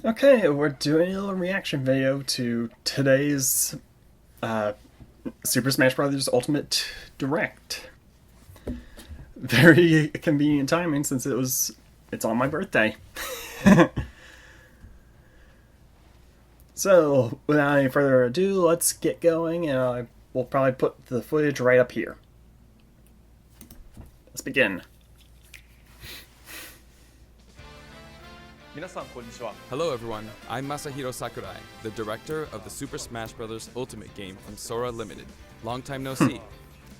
Okay, we're doing a little reaction video to today's Super Smash Bros. Ultimate Direct. Very convenient timing since it's on my birthday. So, without any further ado, let's get going, and we'll probably put the footage right up here. Let's begin. Hello everyone, I'm Masahiro Sakurai, the director of the Super Smash Bros. Ultimate game from Sora Limited. Long time no see.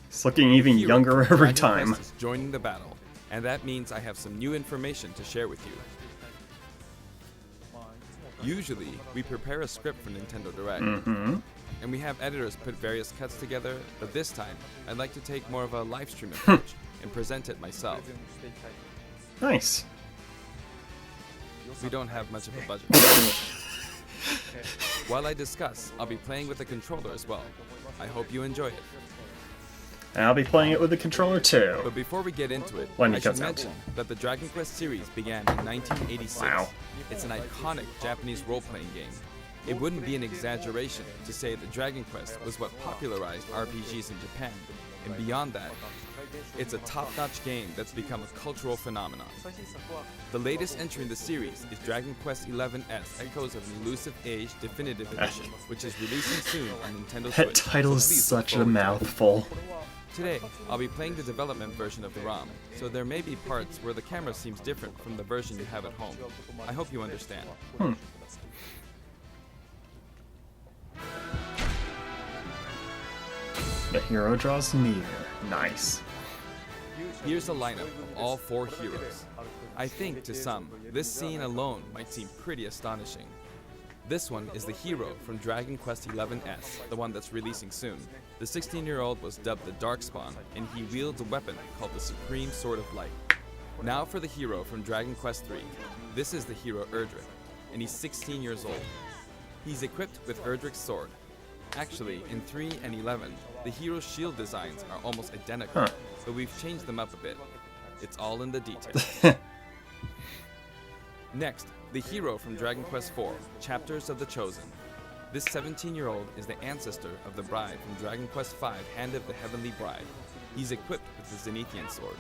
It's looking even Hero younger every Dragon time. Quest is joining the battle, and that means I have some new information to share with you. Usually, we prepare a script for Nintendo Direct, and we have editors put various cuts together, but this time, I'd like to take more of a live stream approach and present it myself. Nice. We don't have much of a budget. While I discuss, I'll be playing with the controller as well. I hope you enjoy it. And I'll be playing it with the controller too. But before we get into it, When he I should cuts out. mention that the Dragon Quest series began in 1986. Wow. It's an iconic Japanese role-playing game. It wouldn't be an exaggeration to say that Dragon Quest was what popularized RPGs in Japan, and beyond that, it's a top-notch game that's become a cultural phenomenon. The latest entry in the series is Dragon Quest XI's Echoes of an Elusive Age Definitive Edition, which is releasing soon on Nintendo Switch. That title is so please such look a forward to it. mouthful. Today, I'll be playing the development version of the ROM, so there may be parts where the camera seems different from the version you have at home. I hope you understand. The hero draws near. Nice. Here's a lineup of all 4 heroes. I think, to some, this scene alone might seem pretty astonishing. This one is the hero from Dragon Quest XI's, the one that's releasing soon. The 16-year-old was dubbed the Darkspawn, and he wields a weapon called the Supreme Sword of Light. Now for the hero from Dragon Quest III. This is the hero Erdrick, and he's 16 years old. He's equipped with Erdrick's sword. Actually, in 3 and 11, the hero's shield designs are almost identical, but we've changed them up a bit. It's all in the details. Next, the hero from Dragon Quest IV, Chapters of the Chosen. This 17-year-old is the ancestor of the bride from Dragon Quest V, Hand of the Heavenly Bride. He's equipped with the Zenithian sword.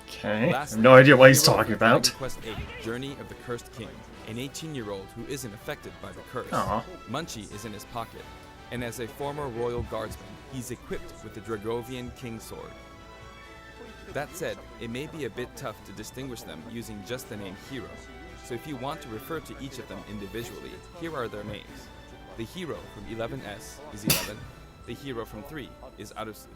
Okay. I Lastly, have no idea what he's the hero talking from about. Dragon Quest VIII, Journey of the Cursed King, an 18-year-old who isn't affected by the curse. Aw. Munchie is in his pocket, and as a former royal guardsman, he's equipped with the Dragovian King Sword. That said, it may be a bit tough to distinguish them using just the name hero, so if you want to refer to each of them individually, here are their names. The hero from 11S is 11, the hero from 3 is Arusu,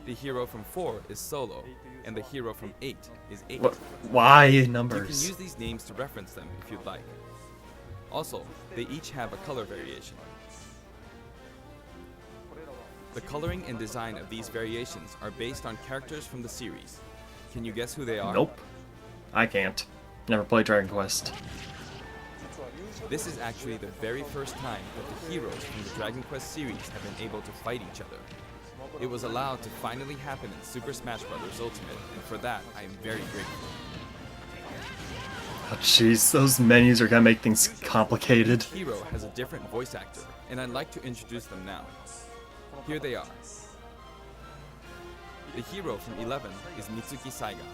the hero from 4 is Solo, and the hero from 8 is 8. Why You can numbers? use these names to reference them if you'd like. Also, they each have a color variation. The coloring and design of these variations are based on characters from the series. Can you guess who they are? Nope. I can't. Never played Dragon Quest. This is actually the very first time that the heroes from the Dragon Quest series have been able to fight each other. It was allowed to finally happen in Super Smash Bros. Ultimate, and for that, I am very grateful. Oh, jeez, those menus are gonna make things complicated. Each hero has a different voice actor, and I'd like to introduce them now. Here they are. The hero from 11 is Mitsuki Saiga.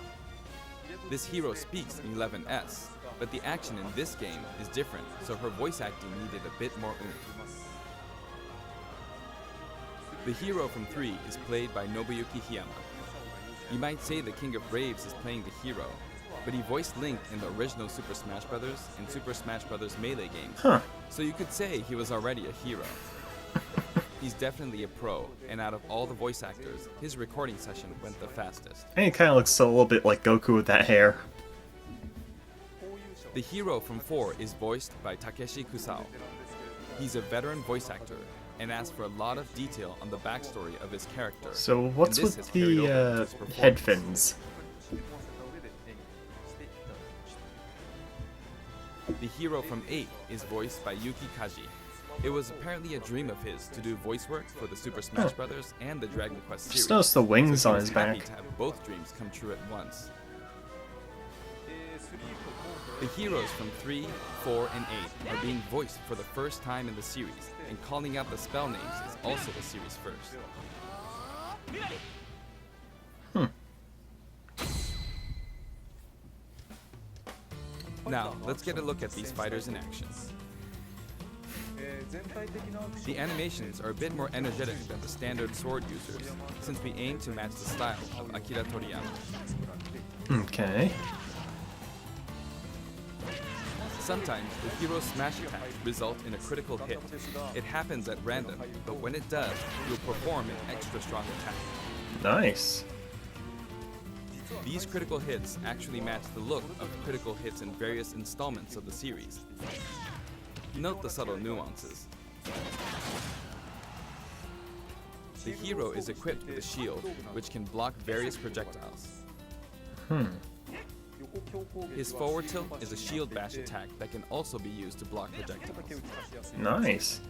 This hero speaks in 11S, but the action in this game is different, so her voice acting needed a bit more oomph. The hero from 3 is played by Nobuyuki Hiyama. You might say the King of Braves is playing the hero, but he voiced Link in the original Super Smash Bros. And Super Smash Bros. Melee games, so you could say he was already a hero. He's definitely a pro, and out of all the voice actors, his recording session went the fastest. And he kind of looks a little bit like Goku with that hair. The hero from 4 is voiced by Takeshi Kusao. He's a veteran voice actor, and asks for a lot of detail on the backstory of his character. So what's and this with has carried over to the his performance. head fins? The hero from 8 is voiced by Yuki Kaji. It was apparently a dream of his to do voice work for the Super Smash Bros. And the Dragon Quest series. Just noticed the wings so he on was his happy back. to have both dreams come true at once. The heroes from 3, 4, and 8 are being voiced for the first time in the series, and calling out the spell names is also the series first. Now, let's get a look at these fighters in action. The animations are a bit more energetic than the standard sword users, since we aim to match the style of Akira Toriyama. Okay. Sometimes the hero's smash attacks result in a critical hit. It happens at random, but when it does, you'll perform an extra strong attack. Nice. These critical hits actually match the look of critical hits in various installments of the series. Note the subtle nuances. The hero is equipped with a shield, which can block various projectiles. His forward tilt is a shield bash attack that can also be used to block projectiles. Nice.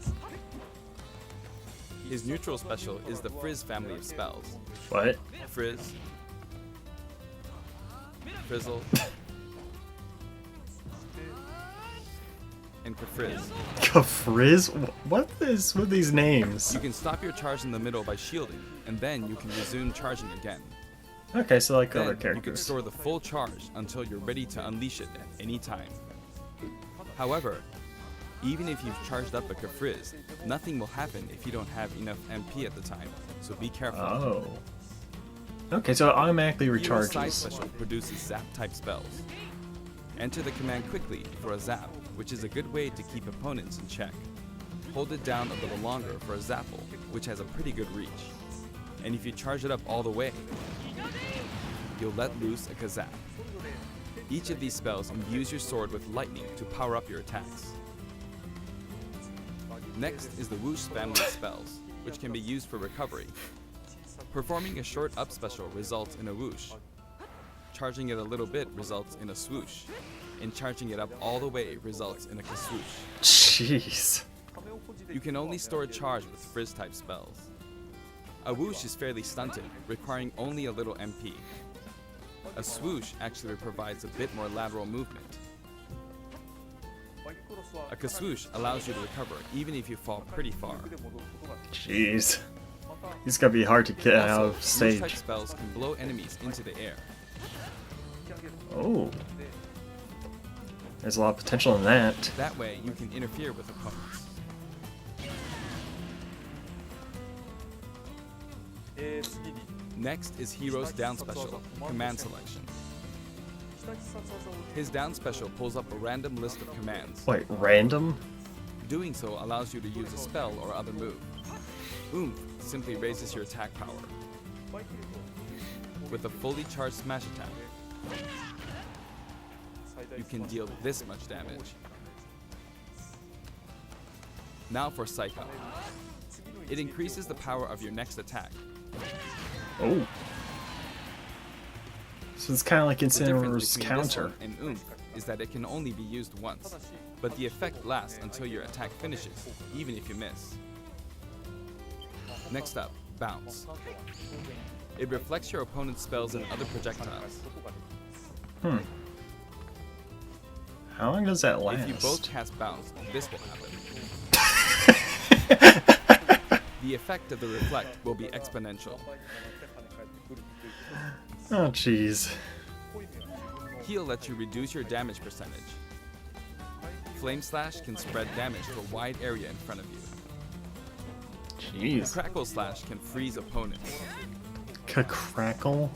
His neutral special is the Frizz family of spells. What? Frizz, Frizzle, and Kafrizz. Kafrizz? What is with these names? You can stop your charge in the middle by shielding, and then you can resume charging again. Okay, so like Then other you can characters. store the full charge until you're ready to unleash it at any time. However, even if you've charged up a Kafrizz, nothing will happen if you don't have enough MP at the time, so be careful. Oh. Okay, so it automatically Hero's side recharges. special produces zap-type spells. Enter the command quickly for a zap, which is a good way to keep opponents in check. Hold it down a little longer for a zapple, which has a pretty good reach. And if you charge it up all the way, you'll let loose a Kazap. Each of these spells imbues your sword with lightning to power up your attacks. Next is the Whoosh family of spells, which can be used for recovery. Performing a short up special results in a whoosh. Charging it a little bit results in a swoosh. And charging it up all the way results in a kaswoosh. Jeez. You can only store a charge with Frizz type spells. A whoosh is fairly stunted, requiring only a little MP. A swoosh actually provides a bit more lateral movement. A kaswoosh allows you to recover even if you fall pretty far. Jeez. These gotta be hard to get out Also, of whoosh type stage. spells can blow enemies into the air. Oh. There's a lot of potential in that. That way, you can interfere with opponents. Next is Hero's down special, Command Selection. His down special pulls up a random list of commands. Wait, random? Doing so allows you to use a spell or other move. Oomph simply raises your attack power. With a fully charged smash attack, you can deal this much damage. Now for Psycho. It increases the power of your next attack. Oh. So it's kind of like The difference Inciner's between this counter. one and Oomph is that it can only be used once, but the effect lasts until your attack finishes, even if you miss. Next up, Bounce. It reflects your opponent's spells and other projectiles. How long does that last? If you both cast Bounce, this will happen. The effect of the reflect will be exponential. Oh, jeez. Heal lets you reduce your damage percentage. Flame Slash can spread damage to a wide area in front of you. Jeez. Crackle Slash can freeze opponents. Crackle?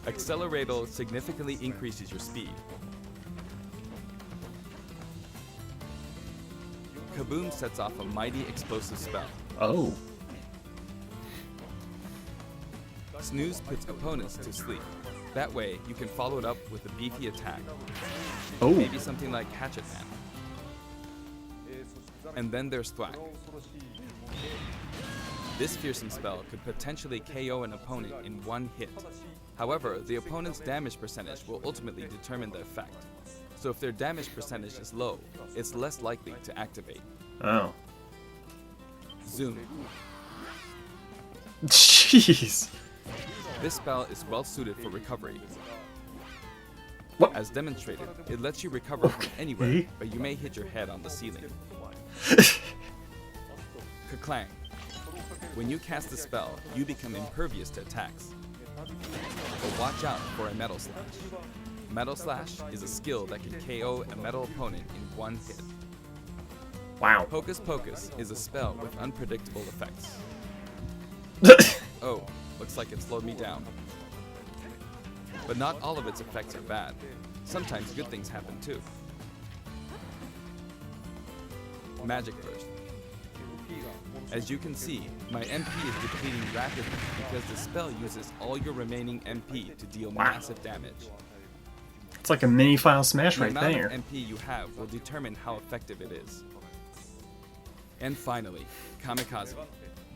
Accelerator significantly increases your speed. Kaboom sets off a mighty explosive spell. Oh. Snooze puts opponents to sleep. That way, you can follow it up with a beefy attack. Oh. Maybe something like Hatchet Man. And then there's Thwack. This fearsome spell could potentially KO an opponent in one hit. However, the opponent's damage percentage will ultimately determine the effect. So if their damage percentage is low, it's less likely to activate. Oh. Zoom. Jeez. This spell is well suited for recovery. What? As demonstrated, it lets you recover from anywhere, Okay. but you may hit your head on the ceiling. Kerclang. When you cast a spell, you become impervious to attacks. But watch out for a Metal Slash. Metal Slash is a skill that can KO a metal opponent in one hit. Wow. Hocus Pocus is a spell with unpredictable effects. Oh, looks like it slowed me down. But not all of its effects are bad. Sometimes good things happen too. Magic Burst. As you can see, my MP is depleting rapidly because the spell uses all your remaining MP to deal Wow. massive damage. It's like a mini Final Smash The right amount there. of MP you have will determine how effective it is. And finally, Kamikaze.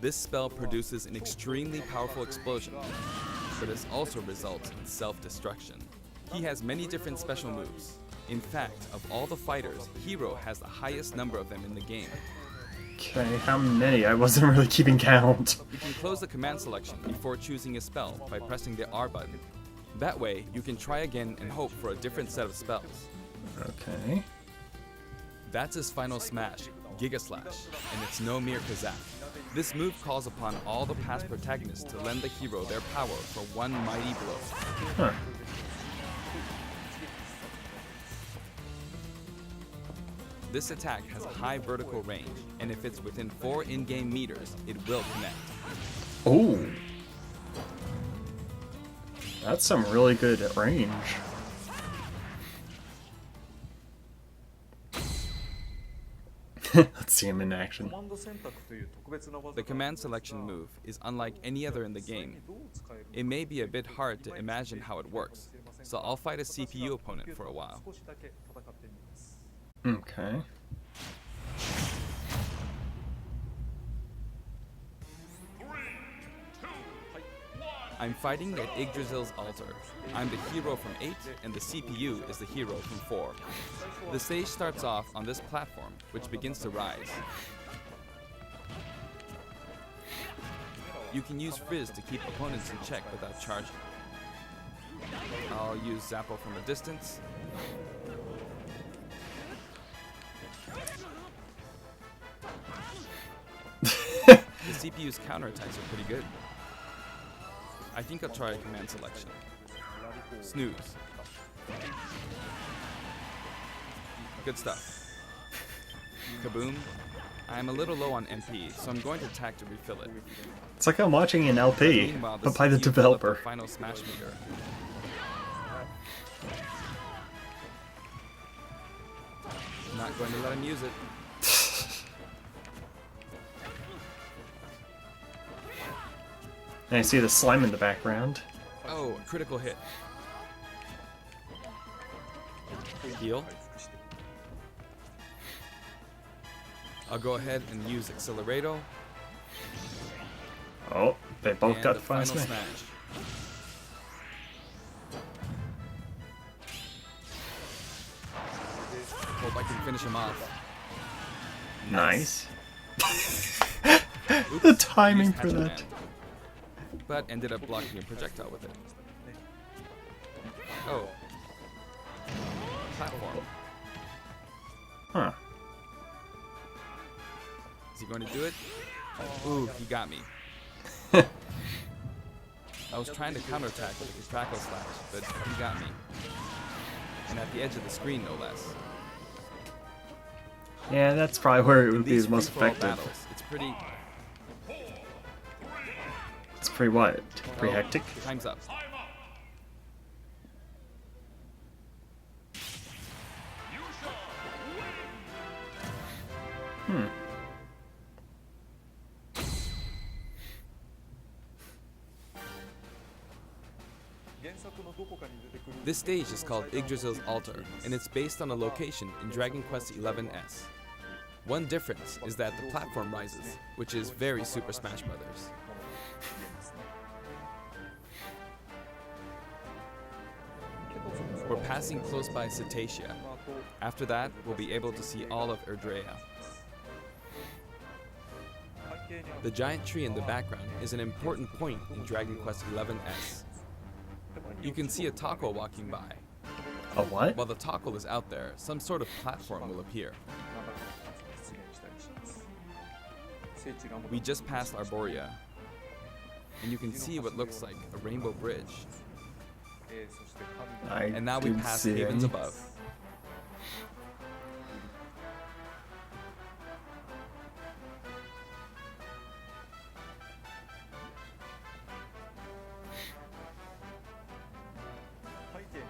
This spell produces an extremely powerful explosion, but this also results in self-destruction. He has many different special moves. In fact, of all the fighters, Hero has the highest number of them in the game. Okay, how many? I wasn't really keeping count. You can close the command selection before choosing a spell by pressing the R button. That way, you can try again and hope for a different set of spells. Okay. That's his final smash, Giga Slash, and it's no mere kazak. This move calls upon all the past protagonists to lend the hero their power for one mighty blow. Huh. This attack has a high vertical range, and if it's within 4 in-game meters, it will connect. Oh. That's some really good range. Let's see him in action. The command selection move is unlike any other in the game. It may be a bit hard to imagine how it works, so I'll fight a CPU opponent for a while. Okay. I'm fighting at Yggdrasil's altar. I'm the hero from 8, and the CPU is the hero from 4. The stage starts off on this platform, which begins to rise. You can use Frizz to keep opponents in check without charging. I'll use Zappo from a distance. The CPU's counterattacks are pretty good. I think I'll try a command selection. Snooze. Good stuff. Kaboom. I'm a little low on MP, so I'm going to attack to refill it. It's like I'm watching an LP, Meanwhile, but by the CPU filled up developer. Final smash meter. Not going to let him use it. And I see the slime in the background. Oh, a critical hit. Heal. I'll go ahead and use Accelerado. Oh, they both And got the the final final smash. smash. Hope I can finish him off. Nice. Oops, The timing used for Hatchet that. Man, but ended up blocking a projectile with it. Oh. Platform. Huh. Is he going to do it? Ooh, he got me. I was trying to counterattack with his Crackle Slash, but he got me. And at the edge of the screen, no less. Yeah, that's probably where it would be These the most free-for-all effective. battles, it's pretty... It's pretty what? Pretty hectic? Time's up. Hmm. This stage is called Yggdrasil's Altar, and it's based on a location in Dragon Quest XI's. One difference is that the platform rises, which is very Super Smash Bros. We're passing close by Cetacea. After that, we'll be able to see all of Erdrea. The giant tree in the background is an important point in Dragon Quest XI's. You can see a taco walking by. A what? While the toggle is out there, some sort of platform will appear. We just passed Arborea, and you can see what looks like a rainbow bridge. And now we did pass see. Havens Above.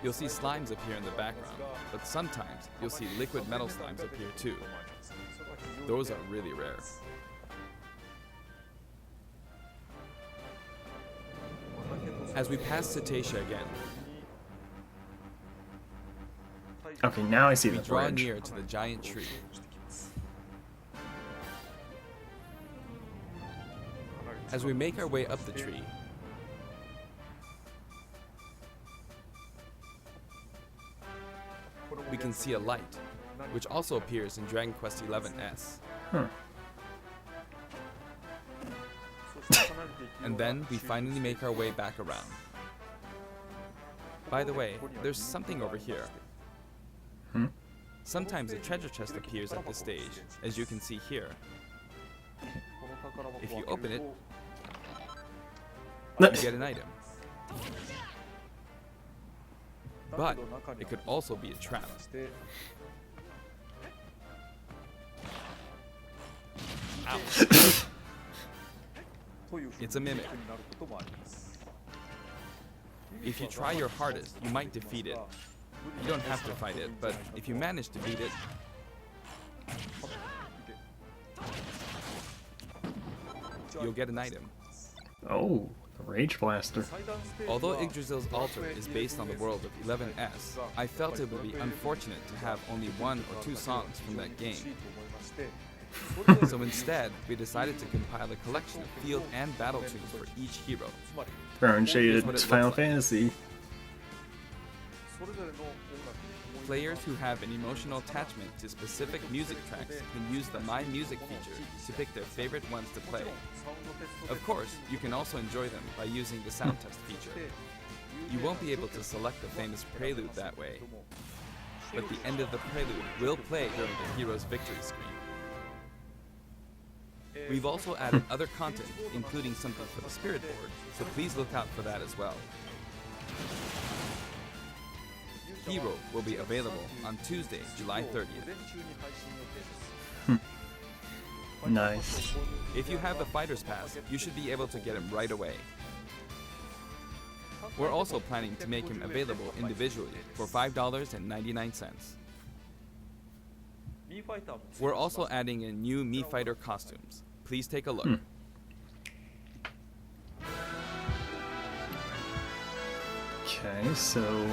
You'll see slimes appear in the background, but sometimes you'll see liquid metal slimes appear too. Those are really rare. As we pass Cetacea again, Okay, now I see we the draw bridge. near to the giant tree. As we make our way up the tree, we can see a light, which also appears in Dragon Quest XI-S. Huh. And then we finally make our way back around. By the way, there's something over here. Hmm? Sometimes a treasure chest appears at this stage, as you can see here. If you open it, you get an item. But it could also be a trap. Ouch. It's a mimic. If you try your hardest, you might defeat it. You don't have to fight it, but if you manage to beat it, you'll get an item. Oh, the Rage Blaster. Although Yggdrasil's altar is based on the world of 11S, I felt it would be unfortunate to have only 1 or 2 songs from that game. So instead, we decided to compile a collection of field and battle tunes for each hero. Throwing shade Here's what at it Final looks like. Fantasy. Players who have an emotional attachment to specific music tracks can use the My Music feature to pick their favorite ones to play. Of course, you can also enjoy them by using the sound test feature. You won't be able to select the famous prelude that way, but the end of the prelude will play during the hero's victory screen. We've also added other content, including something for the Spirit Board, so please look out for that as well. Hero will be available on Tuesday, July 30th. Nice. If you have the Fighter's Pass, you should be able to get him right away. We're also planning to make him available individually for $5.99. We're also adding in new Mii Fighter costumes. Please take a look. Okay, so...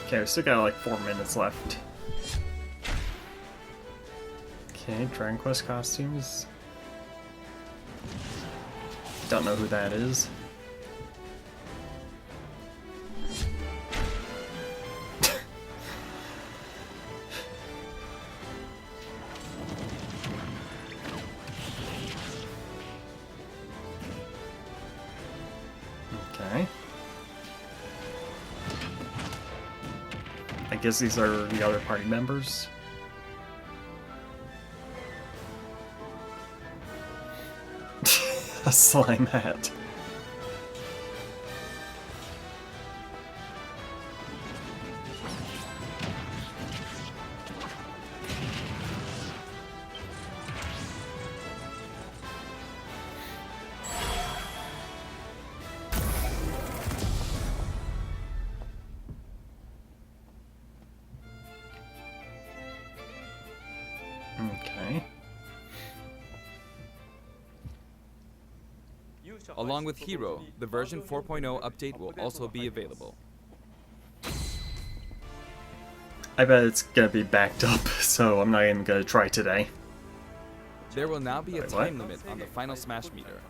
Okay, we still got like 4 minutes left. Okay, Dragon Quest costumes. Don't know who that is. Okay. I guess these are the other party members. A slime hat. Okay. Along with Hero, the version 4.0 update will also be available. I bet it's gonna be backed up, so I'm not even gonna try today. There will now be a Wait, what? time limit on the Final Smash meter.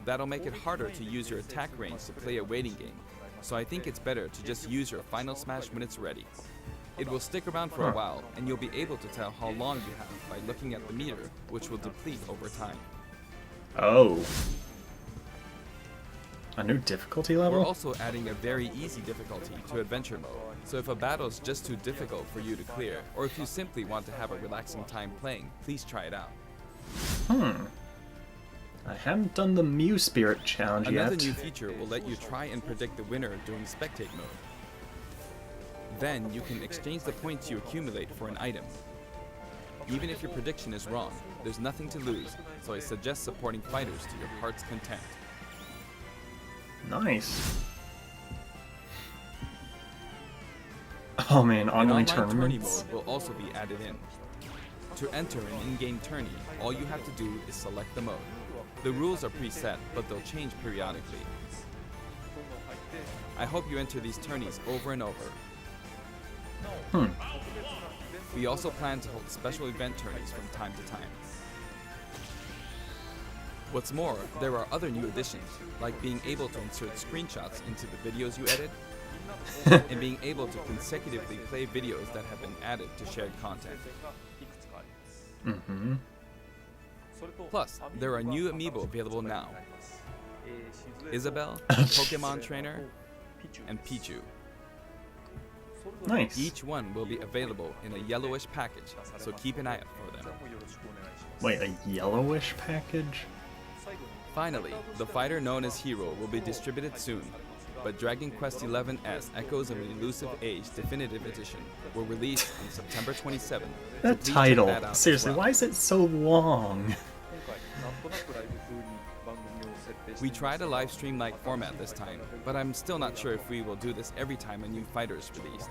That'll make it harder to use your attack range to play a waiting game, so I think it's better to just use your Final Smash when it's ready. It will stick around for a while, and you'll be able to tell how long you have by looking at the meter, which will deplete over time. Oh. A new difficulty We're level? also adding a very easy difficulty to Adventure Mode, so if a battle is just too difficult for you to clear, or if you simply want to have a relaxing time playing, please try it out. I haven't done the Mew Spirit challenge Another yet. new feature will let you try and predict the winner during Spectate Mode. Then you can exchange the points you accumulate for an item. Even if your prediction is wrong, there's nothing to lose, so I suggest supporting fighters to your heart's content. Nice. Oh man, An online online tourney tournaments. mode will also be added in. To enter an in-game tourney, all you have to do is select the mode. The rules are preset, but they'll change periodically. I hope you enter these tourneys over and over. We also plan to hold special event tourneys from time to time. What's more, there are other new additions, like being able to insert screenshots into the videos you edit, and being able to consecutively play videos that have been added to shared content. Plus, there are new amiibo available now. Isabelle, Pokemon Trainer, and Pichu. Nice. Each one will be available in a yellowish package, so keep an eye out for them. Wait, a yellowish package? Finally, the fighter known as Hero will be distributed soon, but Dragon Quest XI's Echoes of an Elusive Age Definitive Edition will release on September 27th. That so please check title. that out as Seriously, well. why is it so long? We tried a live stream-like format this time, but I'm still not sure if we will do this every time a new fighter is released.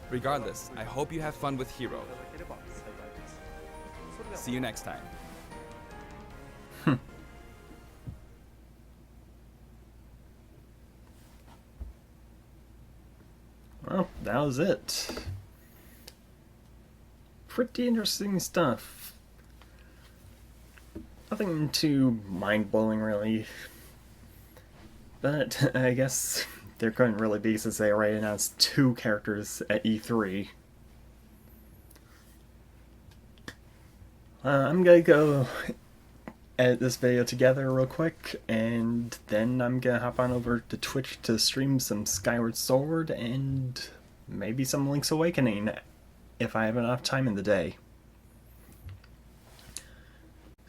Regardless, I hope you have fun with Hero. See you next time. Well, that was it. Pretty interesting stuff. Nothing too mind-blowing, really. But I guess there couldn't really be, since they already announced 2 characters at E3. I'm gonna go edit this video together real quick, and then I'm gonna hop on over to Twitch to stream some Skyward Sword and maybe some Link's Awakening if I have enough time in the day.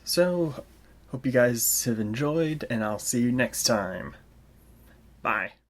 So, hope you guys have enjoyed, and I'll see you next time. Bye.